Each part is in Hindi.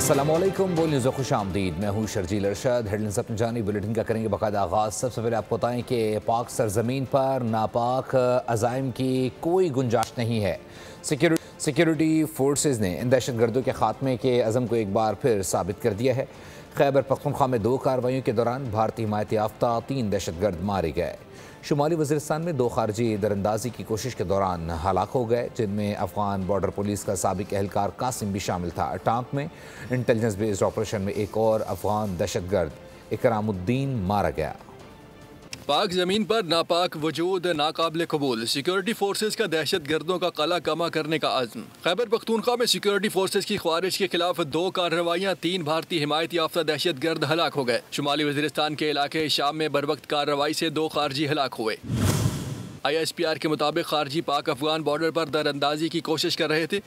अस्सलामुअलैकुम, बोल न्यूज़ खुश आमदीद। मैं हूँ शर्जील अरशद। हेडलाइंस अपनी जानी बुलेटिन का करेंगे बाकायदा आगाज़। सबसे पहले आपको बताएं कि पाक सरजमीन पर नापाक अज़ाइम की कोई गुंजाइश नहीं है। सिक्योरिटी फोर्सेज ने इन दहशत गर्दों के खात्मे के अज़म को एक बार फिर साबित कर दिया है। खैबर पख्तूनख्वा में 2 कार्रवाइयों के दौरान भारतीय हिमायत याफ्ता 3 दहशत गर्द मारे गए। शुमाली वज़ीरिस्तान में 2 खारजी दरअंदाजी की कोशिश के दौरान हलाक हो गए, जिनमें अफगान बॉर्डर पुलिस का साबिक एहलकार कासिम भी शामिल था। टांक में इंटेलिजेंस बेस्ड ऑपरेशन में एक और अफगान दहशत गर्द इकरामुद्दीन मारा गया। पाक जमीन पर नापाक वजूद नाकाबिल कबूल। सिक्योरिटी फोर्सेज का दहशत गर्दों का कला कमा करने का आज़म। खैबर पख्तूनख्वा में सिक्योरिटी फोर्सेज की ख्वारिश के खिलाफ 2 कार्रवाइयाँ, 3 भारतीय हिमायत याफ्ता दहशत गर्द हलाक हो गए। शुमाली वज़ीरिस्तान के इलाके शाम में बरवक्त कार्रवाई से 2 खारजी हलाक हुए। ISPR के मुताबिक खारजी पाक अफगान बॉर्डर पर दरअंदाजी की कोशिश कर रहे थे।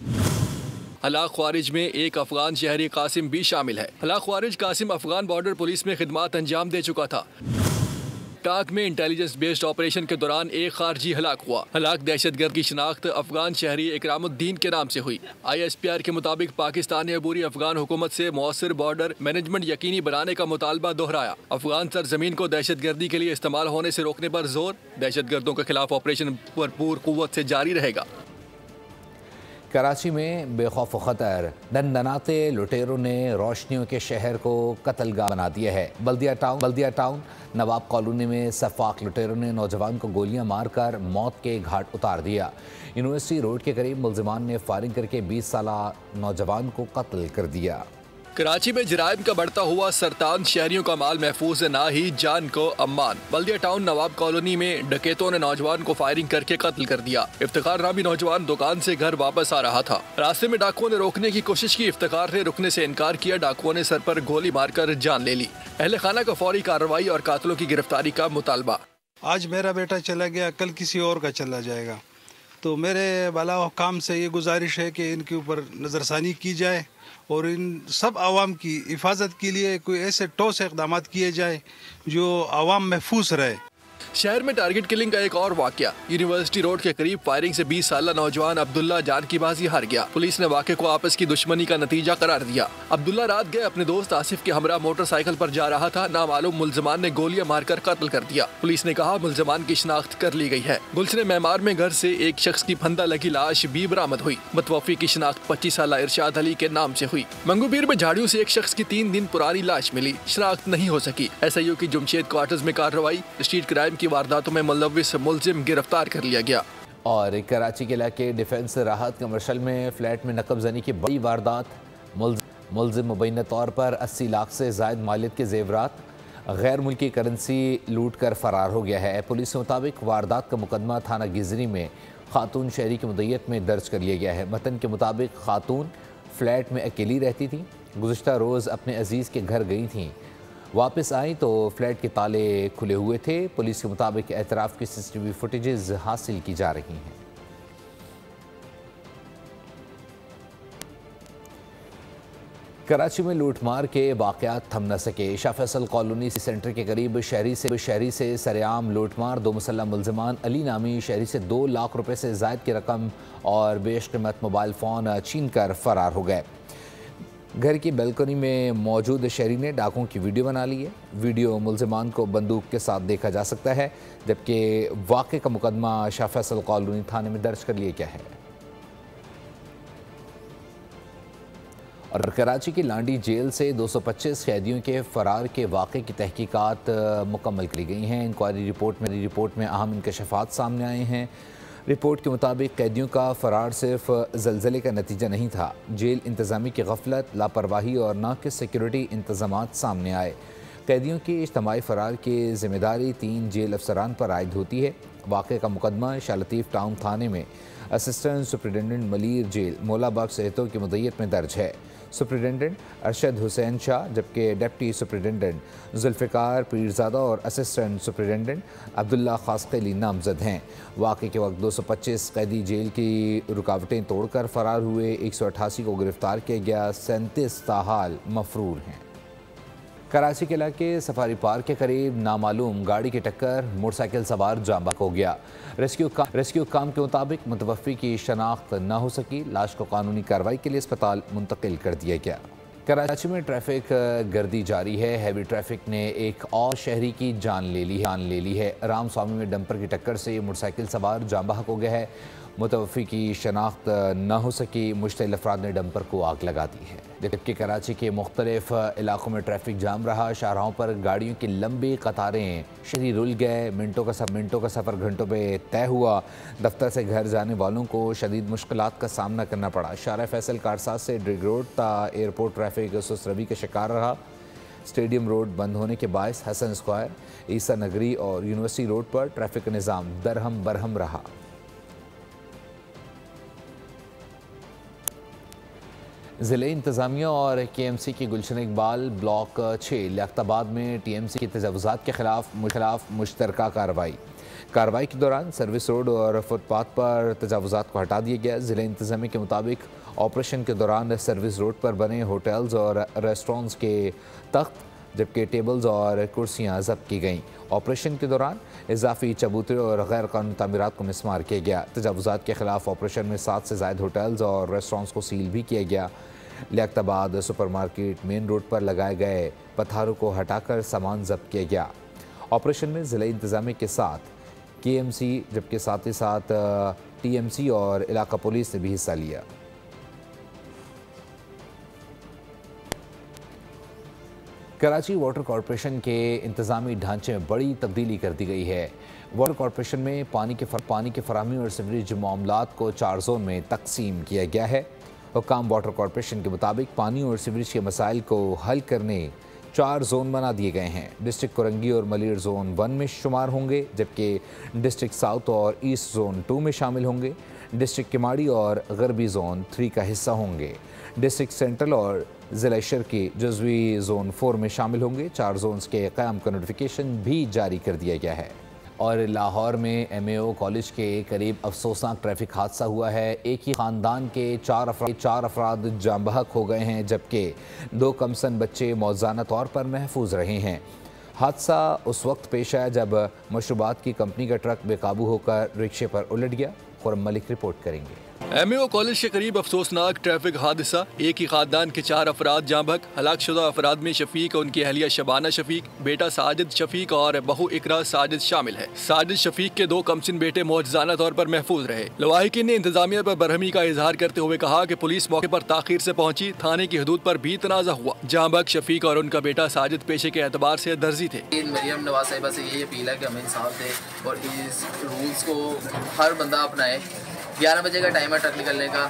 हलाक ख्वारिज में एक अफगान शहरी कासिम भी शामिल है। हलाक ख्वारिज कासिम अफगान बॉर्डर पुलिस में खिदमात अंजाम दे चुका था। टाक में इंटेलिजेंस बेस्ड ऑपरेशन के दौरान एक खारजी हलाक हुआ। हलाक दहशतगर्द की शिनाख्त अफगान शहरी इकरामुद्दीन के नाम से हुई। ISPR के मुताबिक पाकिस्तान ने अबूरी अफगान हुकूमत से मौसर बॉर्डर मैनेजमेंट यकीनी बनाने का मुतालबा दोहराया। अफगान सरजमीन को दहशतगर्दी के लिए इस्तेमाल होने से रोकने पर जोर। दहशतगर्दों के खिलाफ ऑपरेशन भरपूर कुव्वत से जारी रहेगा। कराची में बेखौफ खतर दनदनाते लुटेरों ने रोशनियों के शहर को कत्लगाह बना दिया है। बल्दिया टाउन नवाब कॉलोनी में सफाक लुटेरों ने नौजवान को गोलियां मारकर मौत के घाट उतार दिया। यूनिवर्सिटी रोड के करीब मुल्जिमान ने फायरिंग करके 20 साला नौजवान को कत्ल कर दिया। कराची में जराइम का बढ़ता हुआ सरतान, शहरियों का माल महफूज ना ही जान को अम्मान। बल्दिया टाउन नवाब कॉलोनी में डकैतों ने नौजवान को फायरिंग करके कत्ल कर दिया। इफ्तिखार नामी नौजवान दुकान से घर वापस आ रहा था। रास्ते में डाकुओं ने रोकने की कोशिश की। इफ्तिखार ने रुकने से इनकार किया। डाकुओं ने सर पर गोली मारकर जान ले ली। अहले खाना का फौरी कार्रवाई और कातिलों की गिरफ्तारी का मुतालबा। आज मेरा बेटा चला गया, कल किसी और का चला जाएगा। तो मेरे बाला हुकाम से ये गुजारिश है कि इनके ऊपर नज़रसानी की जाए और इन सब आवाम की हिफाजत के लिए कोई ऐसे ठोस इक़दाम किए जाए जो आवाम महफूज रहे। शहर में टारगेट किलिंग का एक और वाकया। यूनिवर्सिटी रोड के करीब फायरिंग से 20 साला नौजवान अब्दुल्ला जान की बाजी हार गया। पुलिस ने वाक़े को आपस की दुश्मनी का नतीजा करार दिया। अब्दुल्ला रात गए अपने दोस्त आसिफ के हमरा मोटरसाइकिल पर जा रहा था। नामालूम मुल्जिमान ने गोलियां मारकर कत्ल कर दिया। पुलिस ने कहा मुल्जिमान की शिनाख्त कर ली गई है। गुलशन मेमार में घर से एक शख्स की फंदा लगी लाश भी बरामद हुई। मुतवफ़ी की शिनाख्त 25 साला इरशाद अली के नाम से हुई। मंगूपीर में झाड़ियों से एक शख्स की 3 दिन पुरानी लाश मिली, शिनाख्त नहीं हो सकी। SIO की जमशेद क्वार्टर्स में कार्रवाई। स्ट्रीट क्राइम की वारदातों में मुलव्विस मुल्जिम गिरफ्तार कर लिया गया। और कराची के इलाके डिफेंस राहत कमर्शल में फ्लैट में नकबजनी की बड़ी वारदात। मुल्जिम मुबैना तौर पर 80 लाख से ज़ायद मालियत के जेवरात गैर मुल्की करेंसी लूट कर फरार हो गया है। पुलिस के मुताबिक वारदात का मुकदमा थाना गिजरी में खातून शहरी की मुद्दत में दर्ज कर लिया गया है। मतन के मुताबिक खातून फ्लैट में अकेली रहती थी। गुज़िश्ता रोज़ अपने अजीज़ के घर गई थीं। वापस आई तो फ्लैट के ताले खुले हुए थे। पुलिस के मुताबिक एतराफ़ की CCTV फुटेजेस हासिल की जा रही हैं। कराची में लूटमार के वाक़यात थम न सके। शाह फैसल कॉलोनी सेंटर के करीब शहरी से सरेआम लूटमार। 2 मुसल्लह मुल्जिमान अली नामी शहरी से 2 लाख रुपए से ज़ायद की रकम और बेशकीमत मोबाइल फ़ोन छीन कर फरार हो गए। घर की बालकनी में मौजूद शहरी ने डाकुओं की वीडियो बना ली है। वीडियो मुल्जिमान को बंदूक के साथ देखा जा सकता है, जबकि वाक़े का मुकदमा शाह फैसल कॉलोनी थाने में दर्ज कर लिया गया है। और कराची की लांडी जेल से 225 कैदियों के फरार के वाक़े की तहकीकात मुकम्मल की गई हैं। इंक्वायरी रिपोर्ट में अहम इंकशाफात सामने आए हैं। रिपोर्ट के मुताबिक कैदियों का फरार सिर्फ ज़लज़ले का नतीजा नहीं था। जेल इंतज़ामी की गफलत, लापरवाही और नाक़िस सिक्योरिटी इंतज़ामात सामने आए। कैदियों की इज्तमाही फरार की ज़िम्मेदारी 3 जेल अफसरान पर आयद होती है। वाक़े का मुकदमा शाह लतीफ़ टाउन थाने में assistant superintendent Malir jail Maulabagh सेहतों की मुद्दत में दर्ज है। सुप्रिटेंडेंट अरशद हुसैन शाह, जबकि डिप्टी सुप्रिटेंडेंट जुल्फ़िकार पीरज़ादा और असिस्टेंट सुप्रिटेंडेंट अब्दुल्ला खासकली नामजद हैं। वाक़े के वक्त 225 कैदी जेल की रुकावटें तोड़कर फरार हुए। 188 को गिरफ्तार किया गया। 37 ताहाल मफरूर हैं। कराची के इलाके सफारी पार्क के करीब नामालूम गाड़ी की टक्कर, मोटरसाइकिल सवार जाम बहक हो गया। रेस्क्यू काम के मुताबिक मुतवफ़ी की शनाख्त न हो सकी। लाश को कानूनी कार्रवाई के लिए अस्पताल मुंतकिल कर दिया गया। कराची में ट्रैफिक गर्दी जारी है। हैवी ट्रैफिक ने एक और शहरी की जान ले ली है। राम स्वामी में डंपर की टक्कर से मोटरसाइकिल सवार जाँ बहक हो गया है। मुतवफ़ी की शनाख्त न हो सकी, मुश्तिल अफराद ने डंपर को आग लगा दी है। जबकि कराची के मुख्तलिफ इलाकों में ट्रैफिक जाम रहा। शाहराहों पर गाड़ियों की लंबी कतारें, शहरी रुल गए। मिनटों का सफ़र घंटों पे तय हुआ। दफ्तर से घर जाने वालों को शदीद मुश्किलात का सामना करना पड़ा। शारा फैसल कारसाज से ड्रिग रोड ता एयरपोर्ट ट्रैफिक सुस्त रवि का शिकार रहा। स्टेडियम रोड बंद होने के बायस हसन स्क्वायर, ईसा नगरी और यूनिवर्सिटी रोड पर ट्रैफिक का निज़ाम दरहम बरहम रहा। ज़िले इंतज़ामिया और KMC की गुलशन इकबाल ब्लॉक 6 लियाकताबाद में TMC की तजावुज़ात के खिलाफ मुश्तरका कार्रवाई के दौरान सर्विस रोड और फुटपाथ पर तजावुज़ात को हटा दिया गया। ज़िले इंतज़ामिया के मुताबिक ऑपरेशन के दौरान सर्विस रोड पर बने होटल्स और रेस्टोरेंट्स के तख्त जबकि टेबल्स और कुर्सियाँ ज़ब्त की गईं। ऑपरेशन के दौरान इजाफी चबूतरे और गैर कानूनी तामीरात को मिसमार किया गया। तजावुज़ात के खिलाफ ऑपरेशन में 7 से ज़ायद होटल्स और रेस्टोरेंट्स को सील भी किया गया। लियाकताबाद सुपरमार्केट मेन रोड पर लगाए गए पत्थरों को हटाकर सामान जब्त किया गया। ऑपरेशन में ज़िला इंतज़ामिया के साथ KMC जबकि साथ ही साथ TMC और इलाका पुलिस ने भी हिस्सा लिया। कराची वाटर कॉरपोरेशन के इंतज़ामी ढांचे में बड़ी तब्दीली कर दी गई है। वाटर कॉरपोरेशन में पानी की फराहमी और सीवरेज मामलात को 4 जोन में तकसीम किया गया है। हुक्काम वाटर कॉरपोरेशन के मुताबिक पानी और सीवरेज के मसाइल को हल करने 4 जोन बना दिए गए हैं। डिस्ट्रिक्ट कोरंगी और मलिर जोन 1 में शुमार होंगे जबकि डिस्ट्रिक्ट साउथ और ईस्ट जोन 2 में शामिल होंगे। डिस्ट्रिक्ट किमाड़ी और गरबी जोन 3 का हिस्सा होंगे। डिस्ट्रिक्ट सेंट्रल और ज़िला शर्की जज़वी जोन 4 में शामिल होंगे। 4 जोन्स के क़याम का नोटिफिकेशन भी जारी कर दिया गया है। और लाहौर में MAO कॉलेज के करीब अफसोसनाक ट्रैफिक हादसा हुआ है। एक ही ख़ानदान के 4 अफराद जाँ बहक हो गए हैं जबकि 2 कमसन बच्चे मौज़ाना तौर पर महफूज रहे हैं। हादसा उस वक्त पेश आया जब मशरूबात की कंपनी का ट्रक बेकाबू होकर रिक्शे पर उलट गया। खुर्रम मलिक रिपोर्ट करेंगे। MAO कॉलेज के करीब अफसोसनाक ट्रैफिक हादसा। एक ही खानदान के 4 अफराद जाँ बहक। हलाकशुदा अफराद में शफीक, उनकी अहलिया शबाना शफीक, बेटा साजिद शफीक और बहू इकरा साजिद शामिल है। साजिद शफीक के 2 कमसिन बेटे मौजज़ाना तौर पर महफूज रहे। लवाहिकीन ने इंतजामिया पर बरहमी का इजहार करते हुए कहा कि पुलिस मौके पर ताखीर से पहुंची। थाने की हदूद पर भी तनाज़ा हुआ। जाँ बहक शफीक और उनका बेटा साजिद पेशे के एतबार से दर्जी थे। मरियम नवाज साहिबा से यही अपील है कि हमें इंसाफ दे और इस रूल्स को हर बंदा अपनाए। 11 बजे का टाइम है ट्रक निकलने का,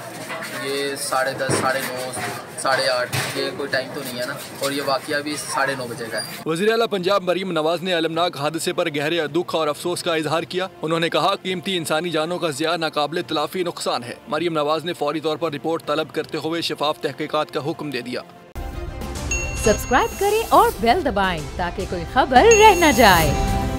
ये 10:30, 9:30, 8:30 ये कोई टाइम तो नहीं है ना। और ये वाकया भी 9:30 बजे का है। वज़ीर आला पंजाब मरीम नवाज ने अलमनाक हादसे पर गहरे दुख और अफसोस का इजहार किया। उन्होंने कहा कीमती इंसानी जानों का ज़िया नाकाबिले तलाफी नुकसान है। मरीम नवाज ने फौरी तौर पर रिपोर्ट तलब करते हुए शफाफ तहकीकात का हुक्म दे दिया। सब्सक्राइब करें और बेल दबाएं ताकि कोई खबर रह न जाए।